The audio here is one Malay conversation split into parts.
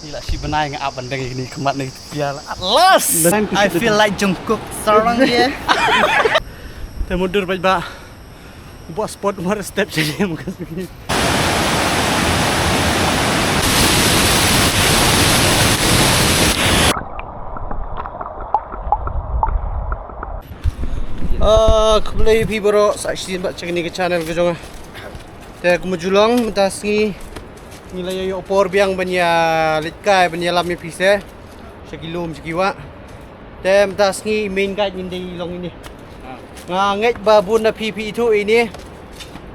Gila si Benai ngap bandeng ini kemat nih biar atlas. I feel like Jungkook seorang dia. Kita mundur baik-baik. Buat spot war step jadi muka begini. Kembali pi bro saksi mbak cek ni ke channel ke jonga. Te kemujulong mentas ni nilai yo por biang banya litkai banya lam ni pise. Sekilom sekiwa. Te mentas ni main guide ni long ini. Nget babun na PP itu ini.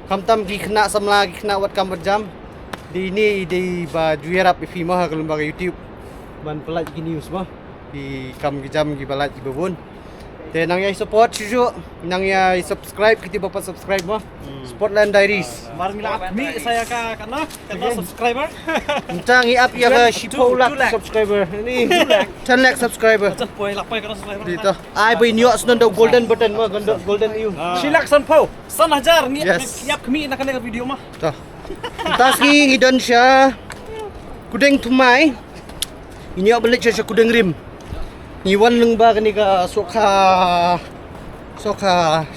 Kamtam ki kena samla ki kena wat kam berjam. Di ini di ba juerap pi mah kalau lembaga YouTube. Ban pelat ki news mah. Di kam ki jam ki balat ki babun. Te nang yai support cucu, nang yai subscribe kita bapak subscribe mah. Sportland Diaries. Baru mila mi saya kena subscriber. Entang i up ya ke Shipo lak subscriber. Ini 10 lakh subscriber. Macam poin lapai kena subscriber. Dito. Ai bai niok sunan do golden button mah golden you. Silak san po. San hajar ni Yes. yap kami nak kena video mah. Toh. Tas ki ngidon siya. Kudeng tumai. Ini ak belit siya kudeng rim. Iwan lengba kani ka soka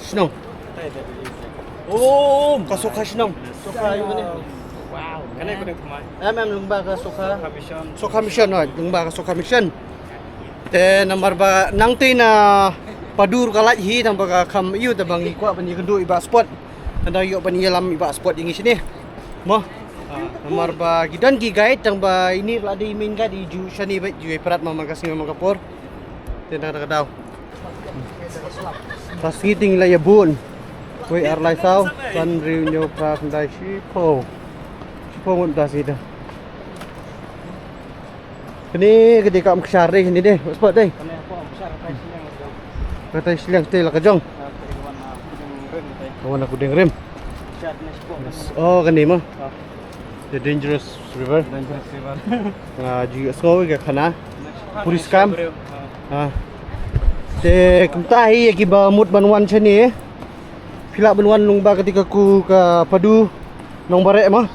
sinong. Oh, Ka soka sinong. Soka yung kani. wow. Kena ko ning kumai. Lengba ka soka. Commission. Soka mission no, lengba ka soka mission. Te nomor ba nang ti na padur kalat hi tang ba kam yu ta bang ikwa ban ikendu iba spot. Tanda yo ban ialam iba spot ingi sini. Mo. Nomor ba gidan gi guide tang ba ini la di main guide di ju shani ba ju perat mamakas ni mamagapor. Tenda daw. Tas ngiting la yabun. Koi arlai sao san riu nyo pra kandai Shipo. Shipo ngun tas ida. Kini ketika am kesar deh ini deh, spot deh. Kena apa besar kai silang. Kata silang teh la kajong. Kawan aku deng rem. Chat ni sport. Oh kani mah. The dangerous river. Dangerous river. Juga skoy ke kana. Puris kam. Te kumtahi ki ba mut banwan chani. Pila banwan nung ba ketika ku ka padu nong bare mah.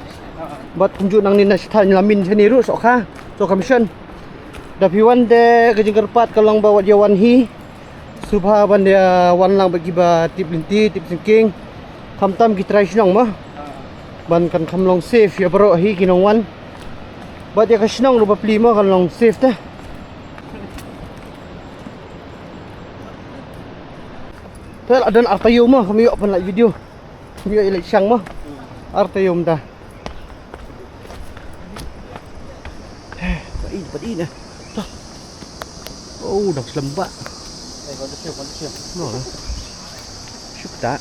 Bat kunjuk nang ni nasithan lamin chani ru sokha. So commission. Dapiwan de kejengker pat kalong bawa dia wan hi. Subha ban dia wan lang bagi ba tip linti tip sinking. Kamtam ki try sinong mah. Ban kan kamlong safe ya bro hi kinong wan. Bat ya ka sinong ru ba pli mo kalong safe ta. Tel ada artayum mah kami yok pan like video. Kami yok ilai siang mah. Artayum dah. Padi nah. Dah. Oh, dah selembak. Kondisi. No. Syuk tak.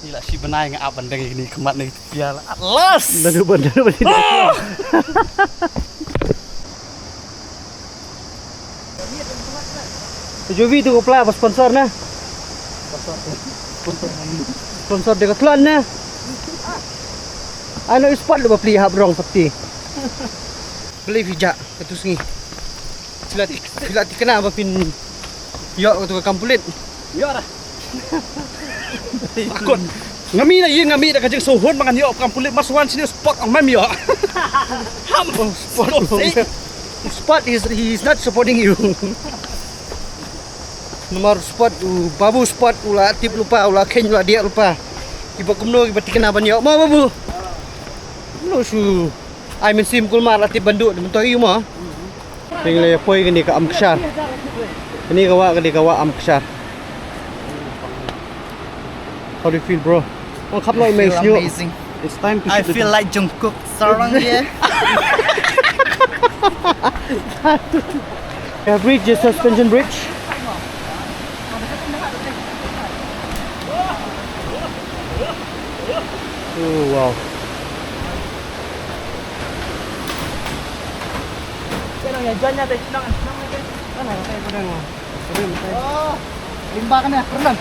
Gila si Benai ngap bandeng ini kemat nih biar atlas. Bener bener. Jovi tu kopla apa sponsor na? Sponsor Decathlon na. Ano spot lu beli hab rong peti. Beli vijak ketus ni. Sila kena apa pin yo tu kampulit. Yo dah. Takut. Ngami na yin ngami dah kajeng sohon mangan yo kampulit masuan sini spot ang mam yo. Ham Spot. Spot is not supporting you. Nomor spot babu spot ula tip lupa ula ken ula dia lupa. Iba kumno iba tikena ban yo. Ma babu. No su. I mean sim kulmar latip banduk mentoh iu mah. Tinggal poi kini ka amksar. Ini kawa amksar. How do you feel, bro? Oh, couple of mates new. Amazing. It's time to I shoot feel like Jungkook seorang dia. bridge, suspension bridge. Oh wow. Oh, limba ka na, renang.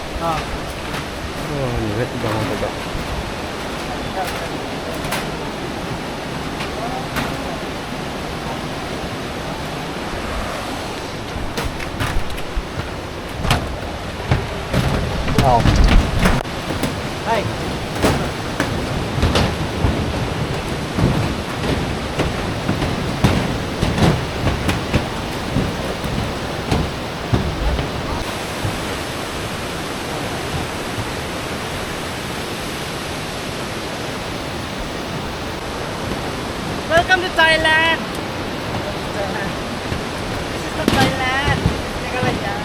Oh, niret bangun coba. Wow. Hai. Thailand. Thailand. Teka lang yan.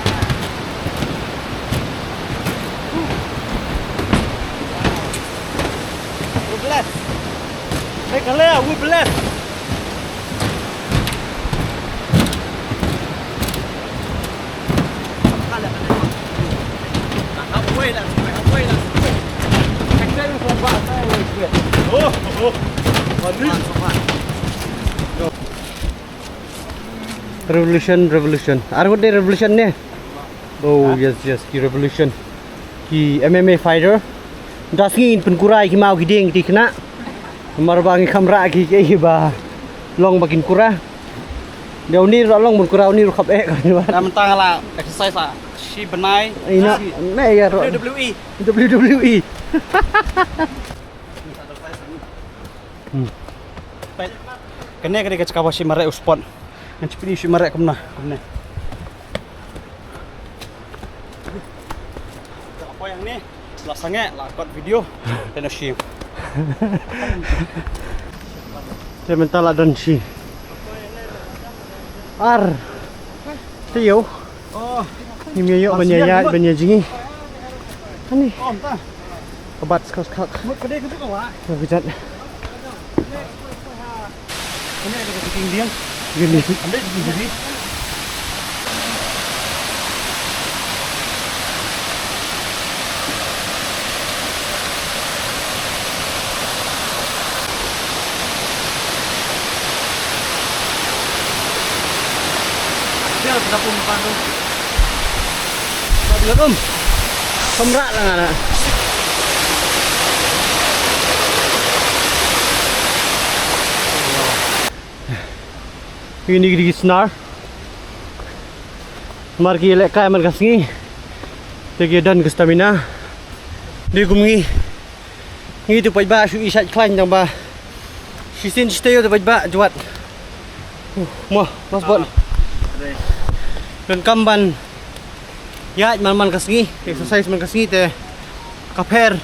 We bless. Make a layer, we bless. Halfway lah, halfway lah. Kita ni sobat saya. Oh. Revolution. Are they revolution ne? Oh yes, ki revolution. Ki MMA fighter. Das ngin pen kurai ki mau ki ding ti kena. Marbangi kamera ki ba long bakin kura. Dio ni long mun kurau ni khap kan ba. Dah mentang lah exercise lah. Si benai. Ina me ya WWE. WWE. Kena ke cakap si marek uspon. Nanti pilih si marek kemana? Apa yang ni? Lasangnya lakot video dan si. Saya minta lah dan si. Ar. Tiyo. Oh, Nimiyo banyayat banyajingi. Ani. oh entah. Kebat skak. Mut kedai kita kau ah. Kejat. Kena ada kucing dia. Gini. Ambil jadi. Dia sudah pun makan tu. Assalamualaikum. Kamera lah ngana. Ini gigi senar. Margi lek kai mar kasngi. Tegi dan ke stamina. Di gumngi. Ngi tu pai ba shu isat klan jang ba. Sisin stay tu pai ba juat. Mo, mas bot. Dan kamban. Ya, man kasngi, exercise man kasngi te. Kaper.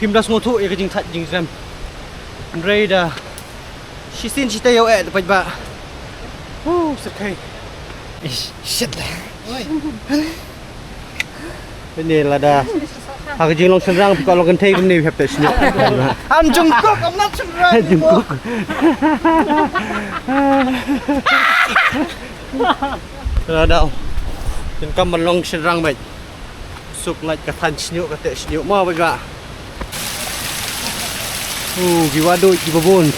Kimdas ngotu ya kejing that jing ram. Andrei da. Sisin stay yo tu pai ba. Oh, sakay. Shit. Ini lah dah. Aku jeng long senrang kalau kan tay ni hep tes ni. I'm Jungkook, I'm not Jungkook. Jungkook. Lah dah. Dan kam long senrang baik. Suk like katan sniuk kata sniuk mau baga. Giwado gibabon.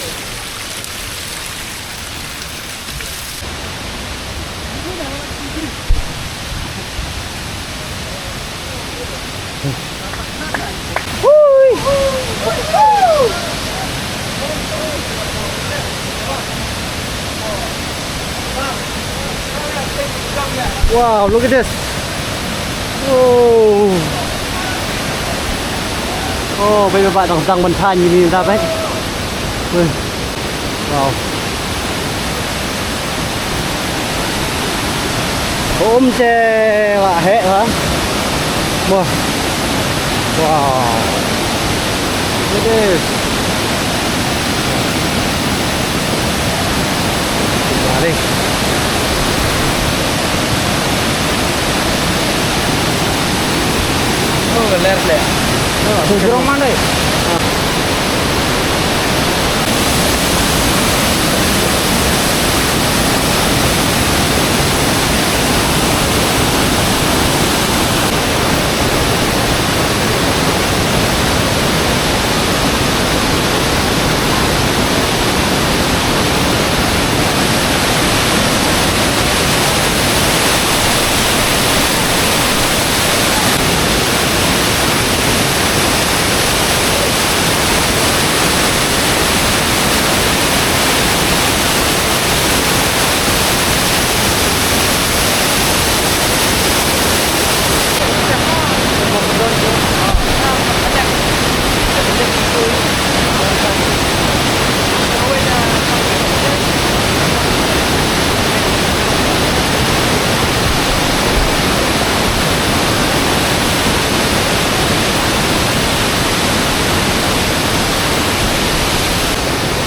Wow, look at this. Oh, bây giờ bạn đang răng bần than nhìn ra đấy. Wow. Ôm chè lạ hệ hả? Wow. Look at this. Vào đi. Oh, lep. Dorong mana?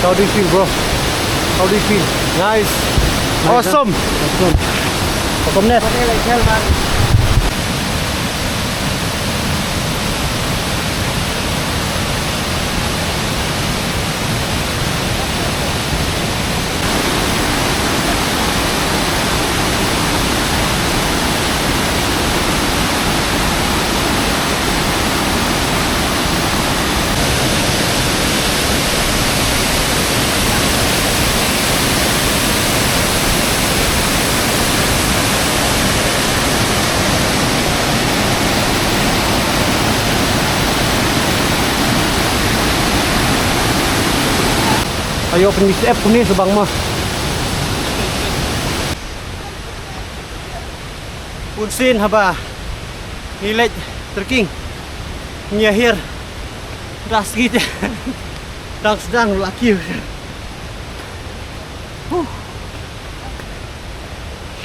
How do you feel, bro? How do you feel? Nice. Awesome. Awesome. Awesomeness. Ayo open this app ni sebang mah. Punsin haba. Nilai terking. Nyahir. Das gitu. Dang sedang laki.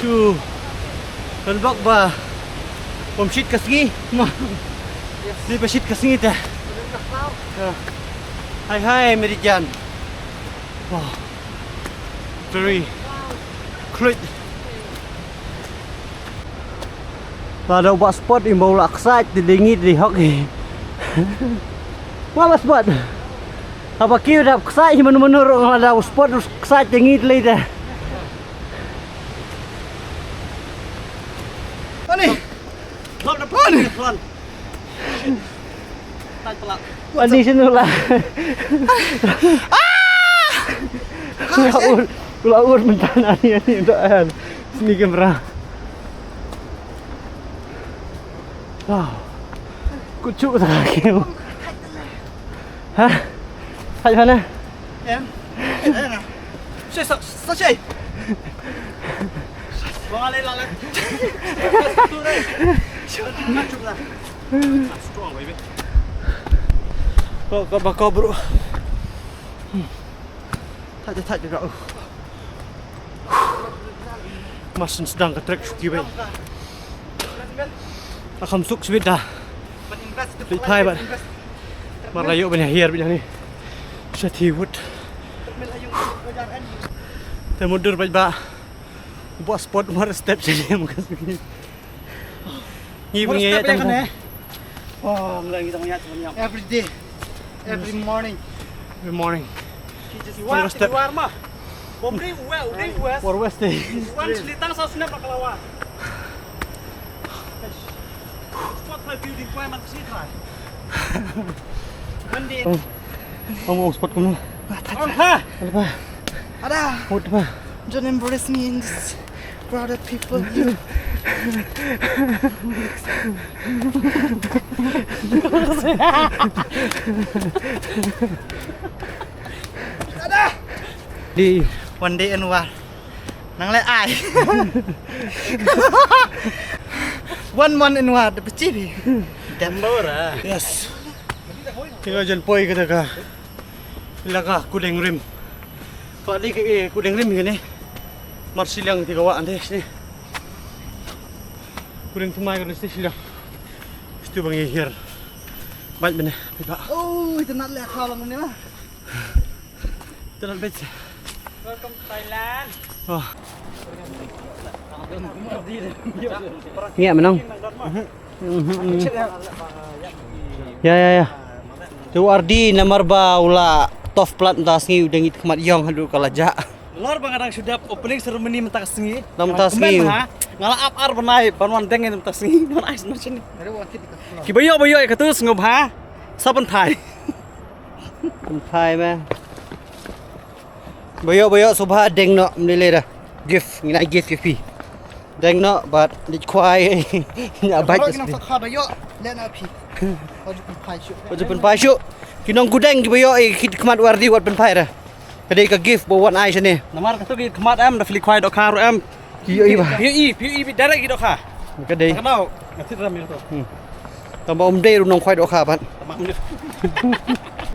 Shu. Kan bak ba. Pomshit kasgi. Mah. Di pasit kasgi teh. Hai hai Meridian. Wow, very clean. Ada buat spot yang bau laksa di dingin di hoki. Apa spot? Apa kau dah laksa yang menurut ada spot laksa dingin lagi dah. Ani. Lop depan. Pelan. Tai pelak. Ani sini lah. Ulaur mentana ni doan. Sini kamera. Wow. Kucuk tak kau. Hah? Hai mana? Em. Sao chạy? Vâng lên là lên. Tu đây. Mắt chụp ra. Strong baby. Kau bakal bro. Tak ada. Masin sedang ke trek suki baik. Akan suk sebit dah. Di Thai bat. Marayu banyak hiar banyak ni. Syatiwut. Temudur baik ba. Buat spot mar step sini muka sini. Ni punya ya tengok. Oh, mulai kita punya teman yang. Every day. Every morning. Good morning. Luar di luar mah. Bomri udah. For West day. Wan selitang sa sunap nakalawa. Spot play building kuai man kasi try. One day. Kamu spot kamu. Oh ha. Apa? Ada. What apa? Don't embrace me in this crowd of people. Ada. Di One day Anwar. Nang le ai. One month Anwar the pecibi. Dembora. yes. Tinggal jalan poi kita ka. Ilaga kudeng rim. Pak di ke kudeng rim ni. Marsilang tiga wak ante sini. Kudeng tumai kan sini silang. Itu bang hir. Baik benar. Tidak. Oh, itu nak lihat kalau ni mah. Tidak baik. Welcome to Thailand. Oh. Nghe mà nông. Ya. Tu Ardi nomor ba ula tof plat tas ngi udang it kemat yong hadu kalaja. Lor bangadang sudah opening ceremony mentak sengi. Lam tas ngi. Ngala up ar banai banwan dengin mentak sengi. Non ais non sini. Ada waktu di kepala. Ki bayo ka tu ngop ha. Saban Thai. Thai ma. Bayo subha deng no mnile da. Gift ngina gift pi. Deng no but ni kwai nya baik Kalau kita fakar bayo, lihat api. Ojo pai syuk. Ojo pen pai syuk. Kinong gudeng ki bayo kit kemat wardi wat pen pai da. Kadai ka gift bo one eye sini. Namar ka tu ki kemat am da fli kwai dok karu am. Iyo iba. PUI direct ki dok ha. Kadai. Kenal. Ngasih ram itu. Tambah dei runong kwai dok ka ban. Tamak ni.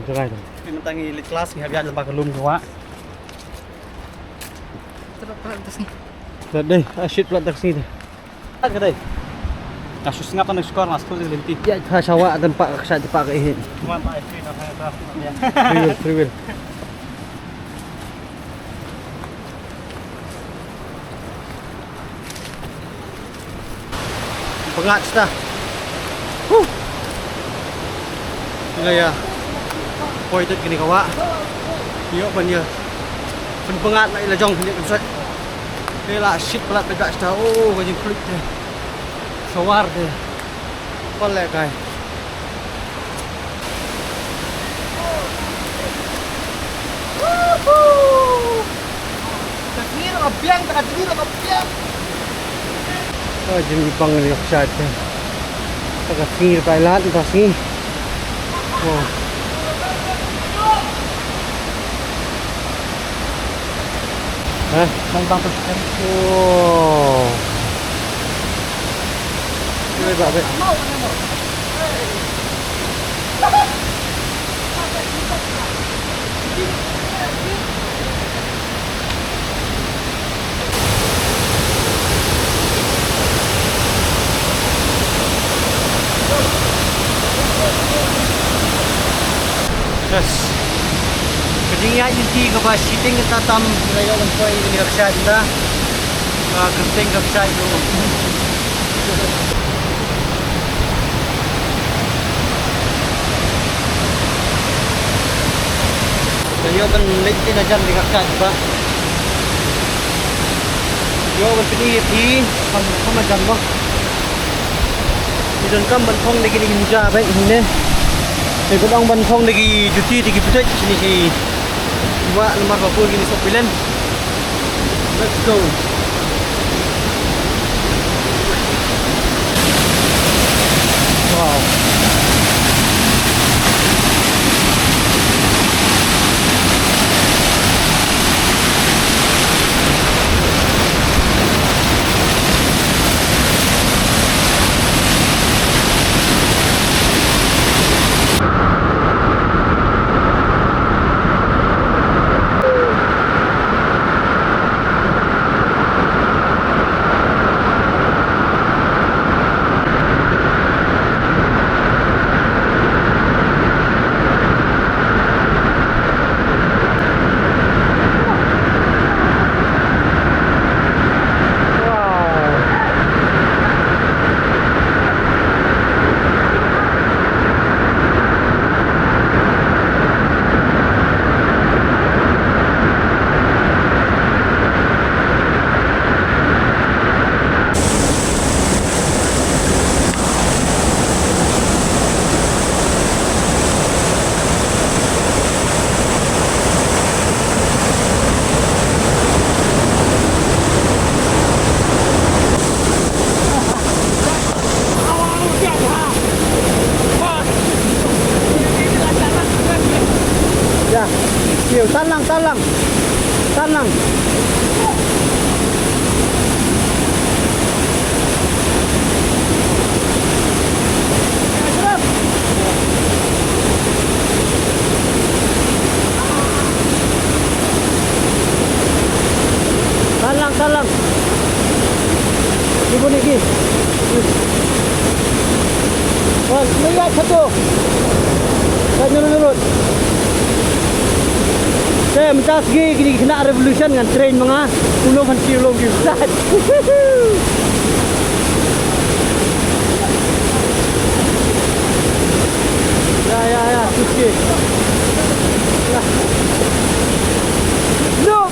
Jangan. Ki mentangi kelas ki habian lembah kelum ke wa. Terus atas ni. Kadai, asyik plat taksi tu. Kadai. Kasus ngapa nak skor mas tu linti. Ya, sawa tempat kesat tempat ke ini. Cuma Pak Efri nak saya. Free will. pengat dah. Ngaya. Poi tet gini kawa. Yo banyak. Pengat nak ilajong dia kan. Kela shit pelat pedak dah. Oh, gajin klik dia. Sawar dia. Boleh kai. Takdir abiang, takdir abiang. Oh, jadi bang ni offside dia. Agak tinggi pailat di sini. Oh. Hah? Bang terus. Oh. Ini babe. Yes. Ketinggian inti ke bawah shooting kita tam layak lempoi ini offside dah. Genting offside tu. Yo kan letin aja di kakak juga. Yo kan pilih di sama jam boh. Di dalam kam bantong lagi ni muda baik ini. Saya kodong bantong lagi cuti lagi betul sini si. Dua nomor 20 gini sopilen. Let's go. Wow. Yo, talang. Talang. Ibu Niki. Wah, lihat satu. Nurut. Saya minta gini kena revolution dengan train mga ulo man kilo gitu. Ya, suci. No.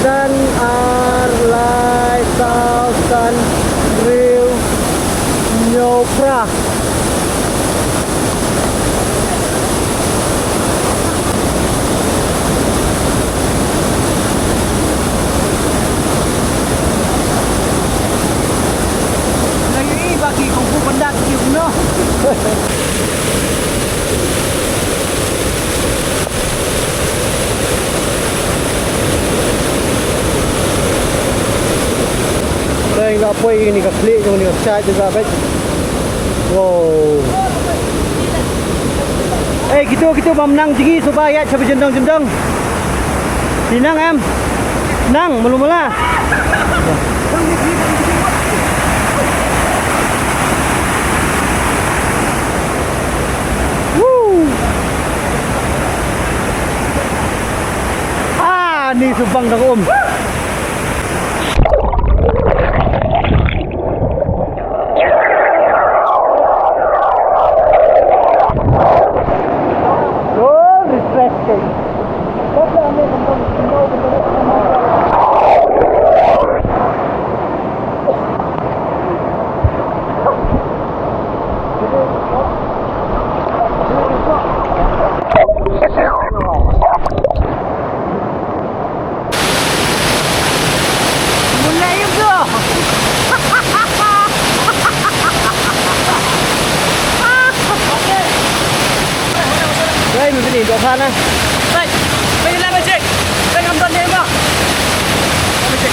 Dan Arlai Southern Rail Nyopra. Lagi bagi kongku pendak no. Nggak apa ini keklik ni offside juga baik. Wow. Gitu menang tinggi supaya cabai jendong. Pinang em. Nang mula-mula. Ni subang dah om. Đây mình phải nhìn độ phan này. Đây, bây giờ lên bên chị. Đây ngắm tuần em vào. Lên bên chị.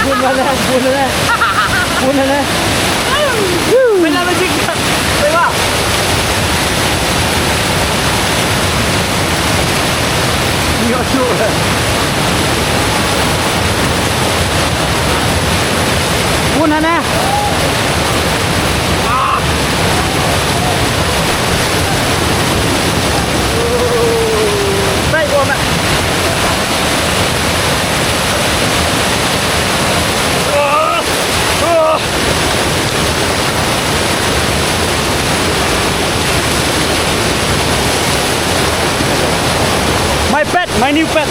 Buồn lên đây. Buồn lên đây. Mình lên bên chị. Đây vào. Nhỏ chua rồi. Buồn lên nè. Đây ôm ạ. My new pet.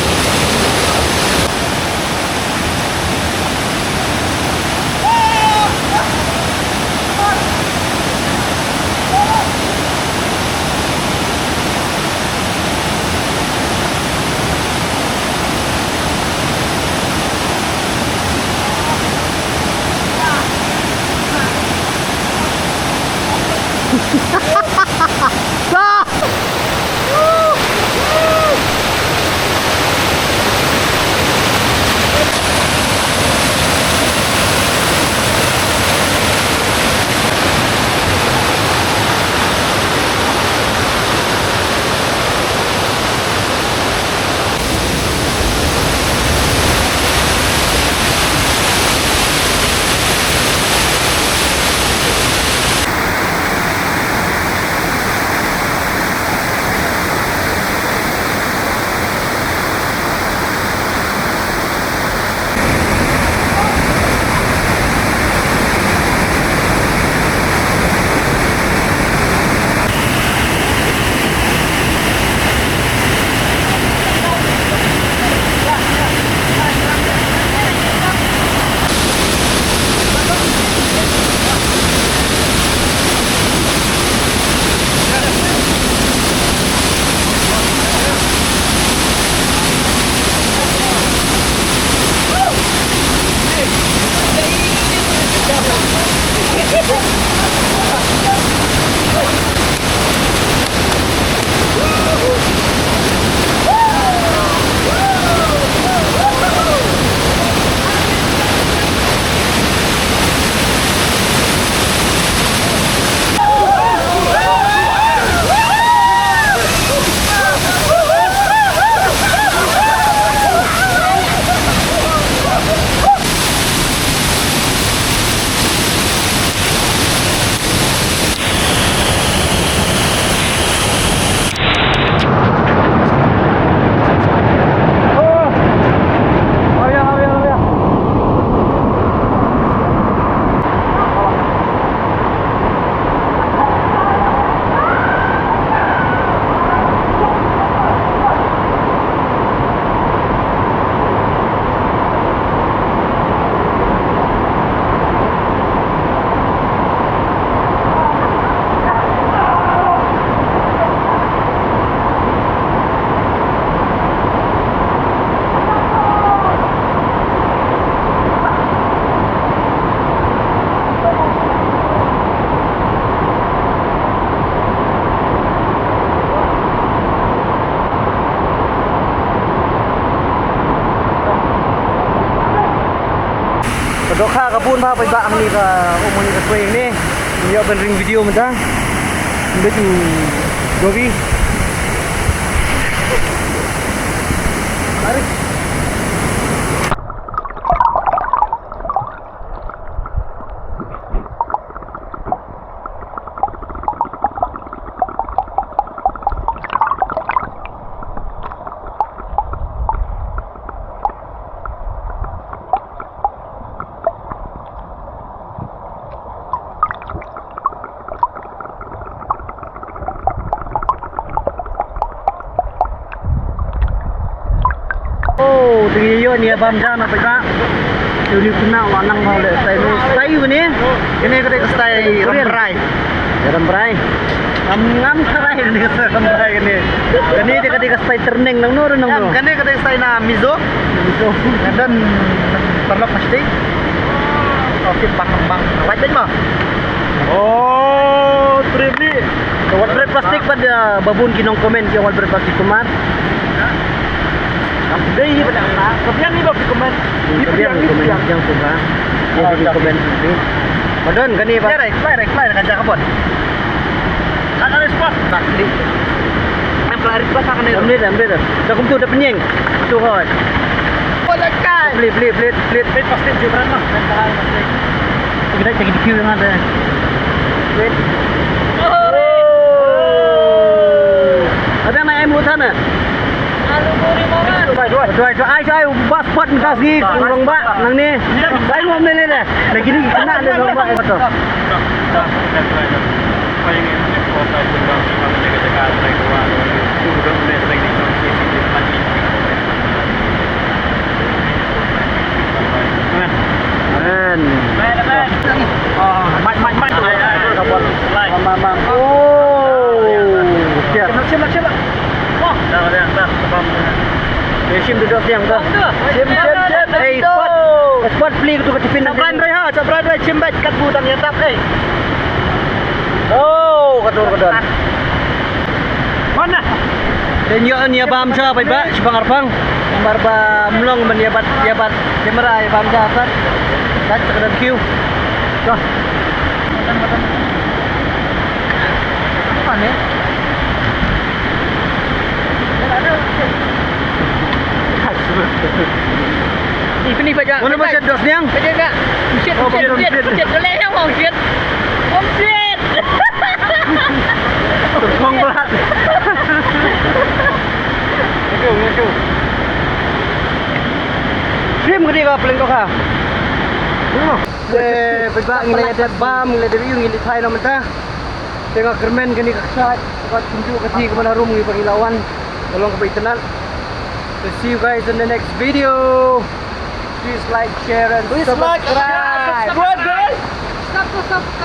Dok ha kapun pa pagba ni ka umuni ka swing ni Iya ring video mentah. Udah tu Govi. Mari. Oh, tinggi yo ni abam jan apa tak? Ini kena wanang mau le stay ni. Stay ini. Ini kita stay rambrai. Rambrai. Ngam karai ni kita rambrai ini. Kani dia ketika stay turning nang nur nang. Kani ketika stay na mizo. Mizo. Dan perlu plastik. Oke, bang. Right mah. Oh, trip ni. Wal bread plastik pada babun kinong komen ke wal bread plastik kumar. Đây như vậy là có biết đi đâu thì comment. Có biết thì comment yang suka. Dia di comment ini. Padahal kan ni Pak. Fly kan jangan buat. Ada spot. Tak di. Fly spot kan ni. Ambil. Dah kum tu dah penyeng. Tu hot. Bolehkan. Beli pasti jualan mah. Kita cari di queue yang ada. Wait. Ada naik mutan ah. Rồi ai chơi bắt bắt mình ta gì cùng bạn nằng nè đánh hôm nay lên này để cái gì kena lên đồng bạn betul Sim duduk siang tu. Sim. Spot beli tu kat tipin. Sabran rai ha, sabran rai sim bat kat budang ya tap Oh, kador. Mana? Dan yo ni abam cha pai ba, cipang arpang. Barba mlong men yabat kamera abam cha kat. Kat kedam queue. Tuh. Apa ni? Ini baca. Mana baca dos niang? Baca enggak? Shit. Boleh yang mau shit. Komplit. Terbang berat. Itu. Sim gede ka paling kau ka. Pagba ngilay ada bam, ngilay dari yung ngilay tayo naman ta. Tengok kermen gani kaksat. Kat tunjuk kasi kemana room ngi pagilawan. Tolong kebaitanan. So see you guys in the next video. Please like, share, and subscribe. Subscribe guys. Stop.